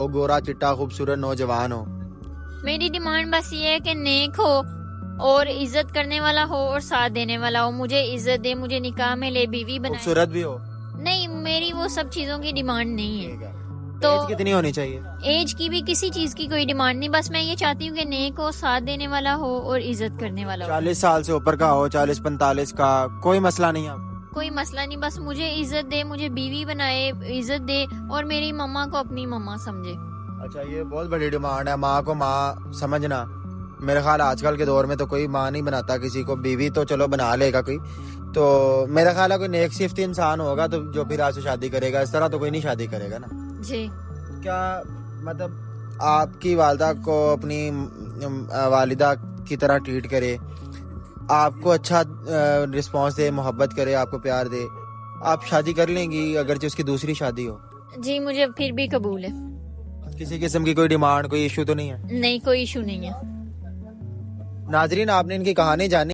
वो गोरा चिट्टा खूबसूरत नौजवान हो। मेरी डिमांड बस ये है कि नेक हो और इज्जत करने वाला हो और साथ देने वाला हो। मुझे इज्जत दे, मुझे निकाह में ले, बीवी बनाए। खूबसूरत भी हो। नहीं, मेरी वो सब चीजों की डिमांड नहीं है। ठीक है। तो एज कितनी होनी चाहिए? एज की भी किसी चीज की कोई डिमांड नहीं, बस मैं ये चाहती हूँ कि नेक हो, साथ देने वाला हो और इज्जत करने वाला हो। 40 साल से ऊपर का हो, 40-45 का, कोई मसला नहीं है आपको? कोई मसला नहीं, बस मुझे इज्जत दे, मुझे बीवी बनाए, इज्जत दे और मेरी मम्मा को अपनी मम्मा समझे। अच्छा, ये बहुत बड़ी डिमांड है, माँ को माँ समझना। मेरे ख्याल आजकल के दौर में तो कोई माँ नहीं बनाता किसी को, बीवी तो चलो बना लेगा कोई। तो मेरा ख्याल है कोई नेक सिफ्त इंसान होगा तो जो फिर आपसे शादी करेगा, इस तरह तो कोई नहीं शादी करेगा ना। जी। क्या मतलब आपकी वालिदा को अपनी वालिदा की तरह ट्रीट करे, आपको अच्छा रिस्पॉन्स दे, मोहब्बत करे, आपको प्यार दे, आप शादी कर लेंगी अगरचे उसकी दूसरी शादी हो? जी, मुझे फिर भी कबूल है। किसी किस्म की कोई डिमांड, कोई इशू तो नहीं है? नहीं, कोई इशू नहीं है। नाजरीन, आपने इनकी कहानी जानी।